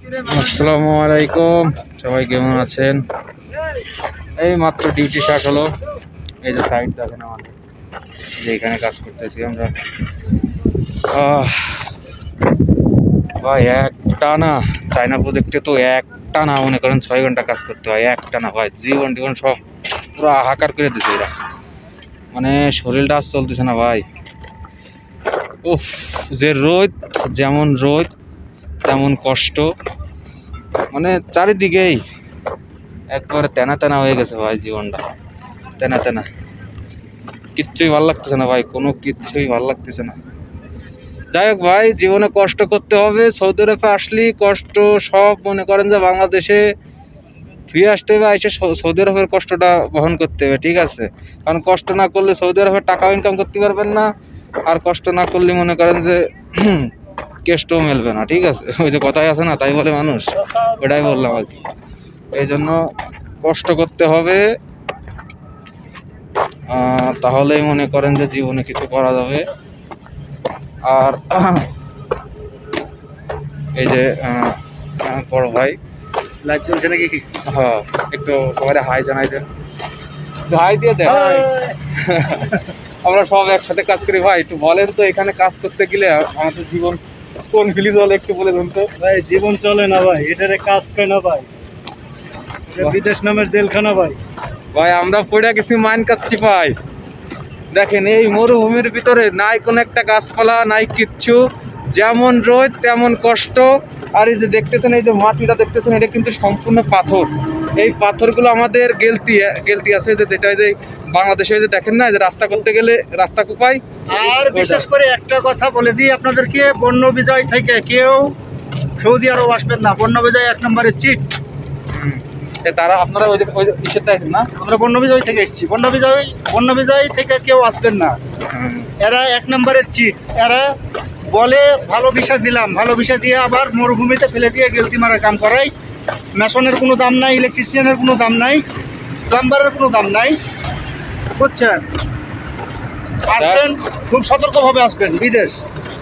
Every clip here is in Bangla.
আসসালামু আলাইকুম, সবাই কেমন আছেন? এই মাত্র ডিউটি শেষ হলো। এই যে সাইড দেখেন আমাদের, যে এখানে কাজ করতেছি আমরা। ভাই একটানা চায়না প্রজেক্টে তো একটানা মনে করেন 6 ঘন্টা কাজ করতে হয়, একটানা ভাই। জীবন সব পুরো হাহাকার করে দিচ্ছে এরা, মানে শরীরটা আর চলতেছে না ভাই। উফ, যে রোদ, যেমন রোদ তেমন কষ্ট, মানে চারিদিকেই একবারে তেনা তেনা হয়ে গেছে ভাই। জীবনটা তেনা তেনা, কিচ্ছুই ভালো লাগতেছে না ভাই, কোনো কিচ্ছুই ভালো লাগতেছে না। যাই হোক ভাই, জীবনে কষ্ট করতে হবে। সৌদি আরবে আসলে কষ্ট সব মনে করেন যে বাংলাদেশে ফিরে আসতে হবে, এসে সৌদি আরবের কষ্টটা বহন করতে হবে, ঠিক আছে? কারণ কষ্ট না করলে সৌদি আরবের টাকাও ইনকাম করতে পারবেন না, আর কষ্ট না করলে মনে করেন যে কেষ্টও মেলবে না, ঠিক আছে? ওই যে কথাই আছে না, তাই বলে মানুষ, ওটাই বললাম আর কি। এই জন্য কষ্ট করতে হবে, তাহলেই মনে করেন যে জীবনে কিছু করা যাবে। আর এই যে বড় ভাই লাইভ চলছে নাকি? হ্যাঁ, একটু সবাই হাই জানাই দেন, হাই দিয়ে দেন। আমরা সব একসাথে কাজ করি ভাই, একটু বলেন তো এখানে কাজ করতে গেলে আমাদের জীবন কোন ফিলি চলে একটু বলে দেন তো ভাই। জীবন চলে না ভাই, এটারে কাজ করে না ভাই, বিদেশ নামের জেলখানা ভাই। ভাই আমরা পড়ে গেছি, মাইন কাচ্ছি ভাই। দেখেন এই মরুভূমির ভিতরে নাই কোনো একটা গাছপালা, নাই কিচ্ছু, যেমন রোদ তেমন কষ্ট। আর এই যে দেখতেছেন, এই যে মাটিটা দেখতেছেন, এটা কিন্তু সম্পূর্ণ পাথর। এই পাথরগুলো আমাদের গেলতি আছে, যে যেটা যে বাংলাদেশে যে দেখেন না, যে রাস্তা করতে গেলে রাস্তা কোপায়। আর বিশেষ করে একটা কথা বলে দিই আপনাদেরকে, বন্য বিজয় থেকে কেউ সৌদি আরব আসবেন না। বন্য বিজয় 1 নম্বরের চিট। তারা আপনারা ওই যে ইসের দেখেন না, আমরা বন্য বিজয় থেকে এসেছি। বন্য বিজয় থেকে কেউ আসবেন না, এরা 1 নম্বরের চিট। এরা বলে ভালো ভিসা দিলাম, ভালো ভিসা দিয়ে আবার মরুভূমিতে ফেলে দিয়ে গেলতি মারা কাম করাই। মেশনের কোনো দাম নাই, ইলেকট্রিশিয়ানের কোনো দাম নাই, প্লাম্বারের কোনো দাম নাই, বুঝছেন? আসবেন খুব সতর্কভাবে আসবেন বিদেশ।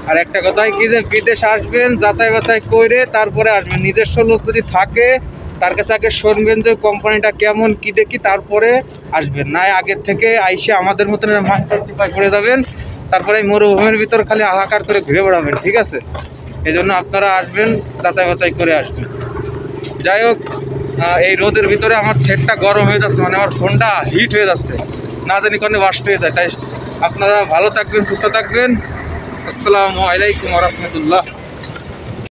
আর একটা কথাই কি, যে বিদেশ আসবেন যাচাই বাছাই করে তারপরে আসবেন। নিজস্ব লোক যদি থাকে তার কাছে আগে শুনবেন যে কোম্পানিটা কেমন কি দেখি, তারপরে আসবেন। না আগের থেকে আইসে আমাদের মতন মাইন্ড পড়ে যাবেন, তারপরে এই মরুভূমির ভিতর খালি হাহাকার করে ঘুরে বেড়াবেন, ঠিক আছে? এই জন্য আপনারা আসবেন, যাচাই বাছাই করে আসবেন। যাই হোক, এই রোদের ভিতরে আমার সেটটা গরম হয়ে যাচ্ছে, মানে আমার ফোনটা হিট হয়ে যাচ্ছে, না জানি কোনো ওয়াস্ট হয়ে যায়। তাই আপনারা ভালো থাকবেন, সুস্থ থাকবেন। আসসালামু আলাইকুম ওয়া রাহমাতুল্লাহ।